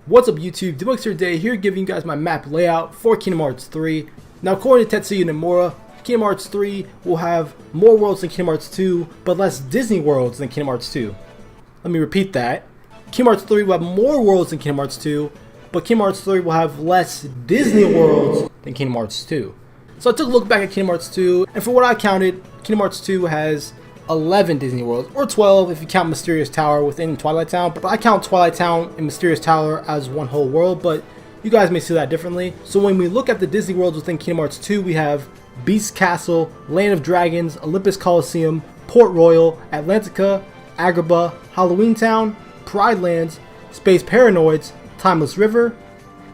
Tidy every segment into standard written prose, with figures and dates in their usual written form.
What's up YouTube, Debugs here today, here giving you guys my map layout for Kingdom Hearts 3. Now according to Tetsuya Nomura, Kingdom Hearts 3 will have more worlds than Kingdom Hearts 2, but less Disney worlds than Kingdom Hearts 2. Let me repeat that. Kingdom Hearts 3 will have more worlds than Kingdom Hearts 2, but Kingdom Hearts 3 will have less Disney worlds than Kingdom Hearts 2. So I took a look back at Kingdom Hearts 2, and for what I counted, Kingdom Hearts 2 has 11 Disney worlds, or 12 if you count Mysterious Tower within Twilight Town, but I count Twilight Town and Mysterious Tower as one whole world, but you guys may see that differently. So when we look at the Disney worlds within Kingdom Hearts 2, we have Beast Castle, Land of Dragons, Olympus Coliseum, Port Royal, Atlantica, Agrabah, Halloween Town, Pride Lands, Space Paranoids, Timeless River,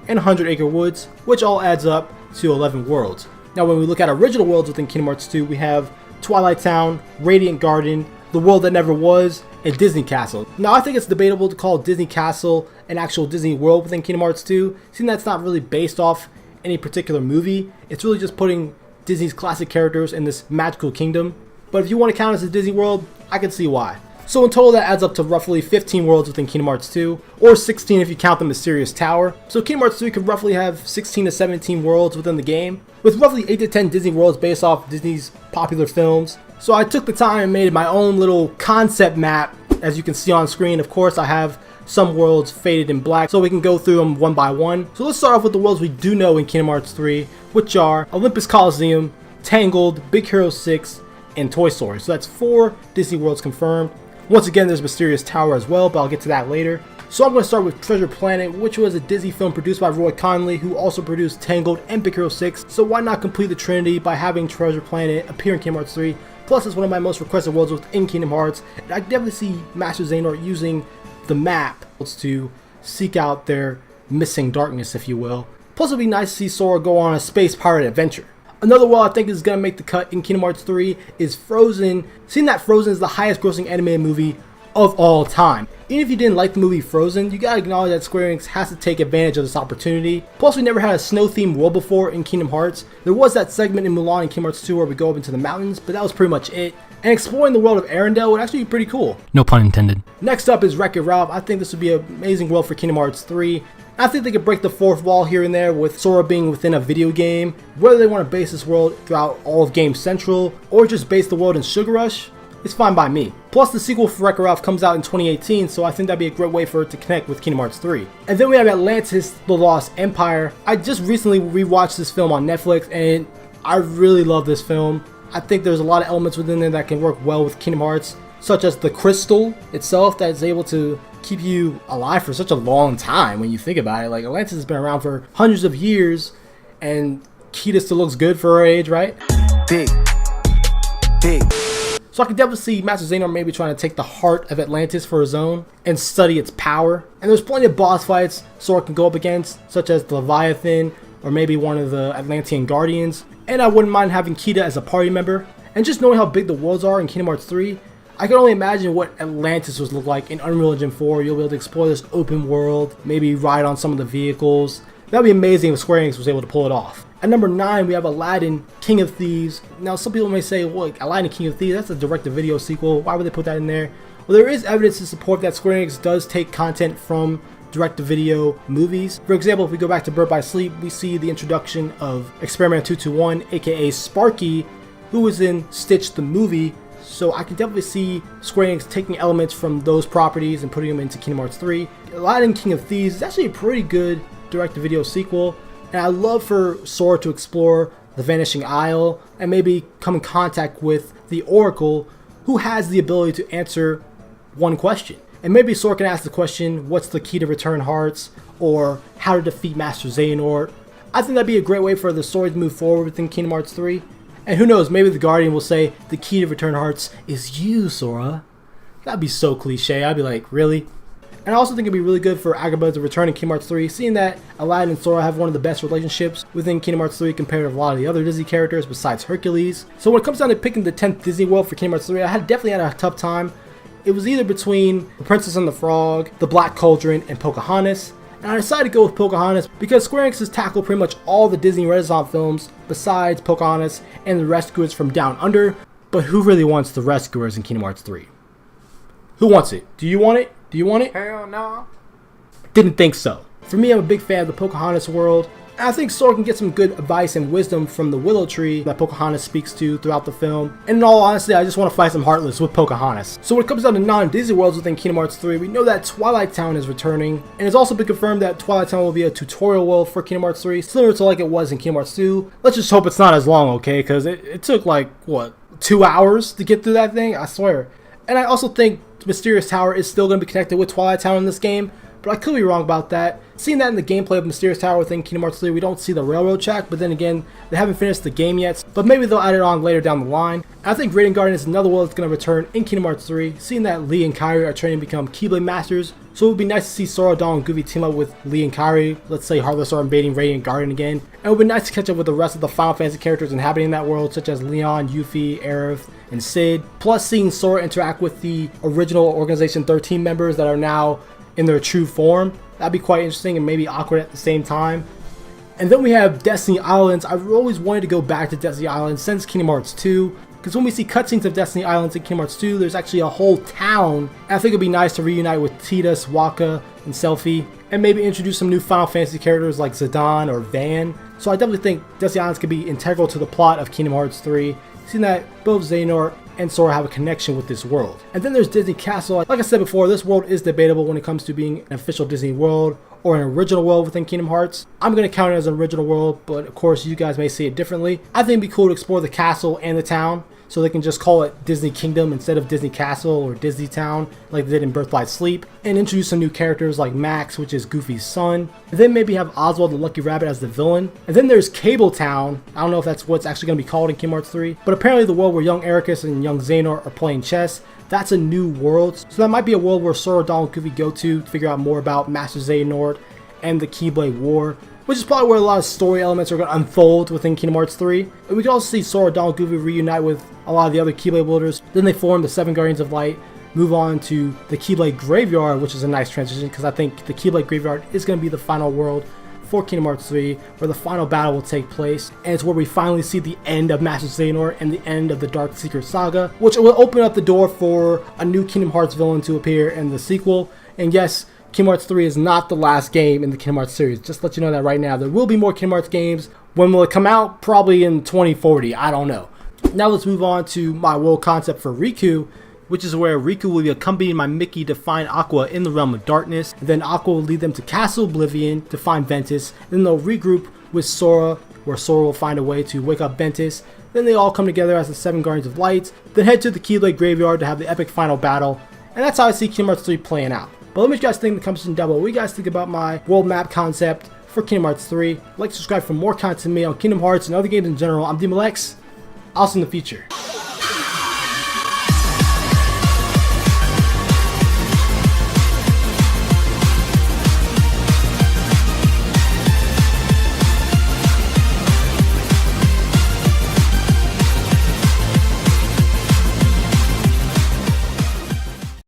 and 100 Acre Woods, which all adds up to 11 worlds. Now when we look at original worlds within Kingdom Hearts 2, we have Twilight Town, Radiant Garden, The World That Never Was, and Disney Castle. Now I think it's debatable to call Disney Castle an actual Disney world within Kingdom Hearts 2, seeing that's not really based off any particular movie. It's really just putting Disney's classic characters in this magical kingdom. But if you want to count it as a Disney world, I can see why. So in total that adds up to roughly 15 worlds within Kingdom Hearts 2, or 16 if you count the Mysterious Tower. So Kingdom Hearts 3 could roughly have 16 to 17 worlds within the game, with roughly 8 to 10 Disney worlds based off Disney's popular films. So I took the time and made my own little concept map, as you can see on screen. Of course I have some worlds faded in black so we can go through them one by one. So let's start off with the worlds we do know in Kingdom Hearts 3, which are Olympus Coliseum, Tangled, Big Hero 6, and Toy Story. So that's 4 Disney worlds confirmed. Once again, there's Mysterious Tower as well, but I'll get to that later. So I'm going to start with Treasure Planet, which was a Disney film produced by Roy Conley, who also produced Tangled and Big Hero 6. So why not complete the trinity by having Treasure Planet appear in Kingdom Hearts 3? Plus, it's one of my most requested worlds within Kingdom Hearts. And I definitely see Master Xehanort using the map to seek out their missing darkness, if you will. Plus, it'd be nice to see Sora go on a space pirate adventure. Another world I think is going to make the cut in Kingdom Hearts 3 is Frozen. Seeing that Frozen is the highest grossing animated movie of all time. Even if you didn't like the movie Frozen, you gotta acknowledge that Square Enix has to take advantage of this opportunity. Plus, we never had a snow-themed world before in Kingdom Hearts. There was that segment in Mulan in Kingdom Hearts 2 where we go up into the mountains, but that was pretty much it. And exploring the world of Arendelle would actually be pretty cool. No pun intended. Next up is Wreck-It Ralph. I think this would be an amazing world for Kingdom Hearts 3. I think they could break the fourth wall here and there with Sora being within a video game. Whether they want to base this world throughout all of Game Central or just base the world in Sugar Rush, it's fine by me. Plus the sequel for Wreck-It Ralph comes out in 2018, so I think that'd be a great way for it to connect with Kingdom Hearts 3. And then we have Atlantis: The Lost Empire. I just recently rewatched this film on Netflix and I really love this film. I think there's a lot of elements within there that can work well with Kingdom Hearts, such as the crystal itself that is able to keep you alive for such a long time when you think about it. Like, Atlantis has been around for hundreds of years and Kida still looks good for her age, right? Big. So I can definitely see Master Xehanort maybe trying to take the heart of Atlantis for his own and study its power. And there's plenty of boss fights Sora can go up against, such as the Leviathan or maybe one of the Atlantean Guardians. And I wouldn't mind having Kida as a party member. And just knowing how big the worlds are in Kingdom Hearts 3, I can only imagine what Atlantis would look like in Unreal Engine 4. You'll be able to explore this open world, maybe ride on some of the vehicles. That would be amazing if Square Enix was able to pull it off. At number 9, we have Aladdin, King of Thieves. Now, some people may say, well, Aladdin, King of Thieves, that's a direct-to-video sequel. Why would they put that in there? Well, there is evidence to support that Square Enix does take content from direct-to-video movies. For example, if we go back to Birth by Sleep, we see the introduction of Experiment 221, aka Sparky, who was in Stitch the movie. So I can definitely see Square Enix taking elements from those properties and putting them into Kingdom Hearts 3. Aladdin King of Thieves is actually a pretty good direct-to-video sequel, and I love for Sora to explore the Vanishing Isle and maybe come in contact with the Oracle, who has the ability to answer one question. And maybe Sora can ask the question, what's the key to return hearts, or how to defeat Master Xehanort. I think that'd be a great way for the story to move forward within Kingdom Hearts 3. And who knows, maybe the Guardian will say, the key to return hearts is you, Sora. That'd be so cliche. I'd be like, really? And I also think it'd be really good for Agrabah to return in Kingdom Hearts 3, seeing that Aladdin and Sora have one of the best relationships within Kingdom Hearts 3 compared to a lot of the other Disney characters besides Hercules. So when it comes down to picking the 10th Disney world for Kingdom Hearts 3, I definitely had a tough time. It was either between The Princess and the Frog, The Black Cauldron, and Pocahontas. And I decided to go with Pocahontas because Square Enix has tackled pretty much all the Disney Renaissance films besides Pocahontas and the Rescuers from Down Under. But who really wants the Rescuers in Kingdom Hearts 3? Who wants it? Do you want it? Do you want it? Hell no. Didn't think so. For me, I'm a big fan of the Pocahontas world. And I think Sora can get some good advice and wisdom from the Willow Tree that Pocahontas speaks to throughout the film. And in all honesty, I just want to fight some Heartless with Pocahontas. So when it comes down to non-Disney worlds within Kingdom Hearts 3, we know that Twilight Town is returning. And it's also been confirmed that Twilight Town will be a tutorial world for Kingdom Hearts 3, similar to like it was in Kingdom Hearts 2. Let's just hope it's not as long, okay? Because it took like, what, 2 hours to get through that thing? I swear. And I also think Mysterious Tower is still going to be connected with Twilight Town in this game, but I could be wrong about that. Seeing that in the gameplay of Mysterious Tower within Kingdom Hearts 3, we don't see the railroad track, but then again, they haven't finished the game yet, but maybe they'll add it on later down the line. And I think Raiden Garden is another world that's going to return in Kingdom Hearts 3, seeing that Lee and Kairi are training to become Keyblade Masters, so it would be nice to see Sora, Dawn, and Goofy team up with Lee and Kairi. Let's say Heartless are invading Radiant Garden again, and it would be nice to catch up with the rest of the Final Fantasy characters inhabiting that world, such as Leon, Yuffie, Aerith, and Sid, plus seeing Sora interact with the original Organization 13 members that are now in their true form. That'd be quite interesting and maybe awkward at the same time. And then we have Destiny Islands. I've always wanted to go back to Destiny Islands since Kingdom Hearts 2, because when we see cutscenes of Destiny Islands in Kingdom Hearts 2, there's actually a whole town. And I think it'd be nice to reunite with Tidus, Waka, and Selphie, and maybe introduce some new Final Fantasy characters like Zidane or Van. So I definitely think Destiny Islands could be integral to the plot of Kingdom Hearts 3, seeing that both Xehanort and Sora have a connection with this world. And then there's Disney Castle. Like I said before, this world is debatable when it comes to being an official Disney world or an original world within Kingdom Hearts. I'm going to count it as an original world, but of course you guys may see it differently. I think it'd be cool to explore the castle and the town, so they can just call it Disney Kingdom instead of Disney Castle or Disney Town like they did in Birthright Sleep, and introduce some new characters like Max, which is Goofy's son, and then maybe have Oswald the Lucky Rabbit as the villain. And then there's Cable Town. I don't know if that's what's actually going to be called in Kingdom Hearts 3, but apparently the world where young Ericus and young Xehanort are playing chess, that's a new world. So that might be a world where Sora, Dawn, and Goofy go to figure out more about Master Xehanort and the Keyblade War, which is probably where a lot of story elements are going to unfold within Kingdom Hearts 3. And we can also see Sora, Dawn, and Goofy reunite with a lot of the other Keyblade wielders. Then they form the 7 Guardians of Light, move on to the Keyblade Graveyard, which is a nice transition because I think the Keyblade Graveyard is going to be the final world for Kingdom Hearts 3, where the final battle will take place, and it's where we finally see the end of Master Xehanort and the end of the Dark Secret Saga, which will open up the door for a new Kingdom Hearts villain to appear in the sequel. And yes, Kingdom Hearts 3 is not the last game in the Kingdom Hearts series. Just to let you know that right now. There will be more Kingdom Hearts games. When will it come out? Probably in 2040. I don't know. Now let's move on to my world concept for Riku, which is where Riku will be accompanying my Mickey to find Aqua in the Realm of Darkness. And then Aqua will lead them to Castle Oblivion to find Ventus. Then they'll regroup with Sora, where Sora will find a way to wake up Ventus. Then they all come together as the 7 Guardians of Light. Then head to the Keyblade Graveyard to have the epic final battle. And that's how I see Kingdom Hearts 3 playing out. But let me know what you guys think in the comments down below. What do you guys think about my world map concept for Kingdom Hearts 3? Like, subscribe for more content from me on Kingdom Hearts and other games in general. I'm DMLX. I'll see you in the future.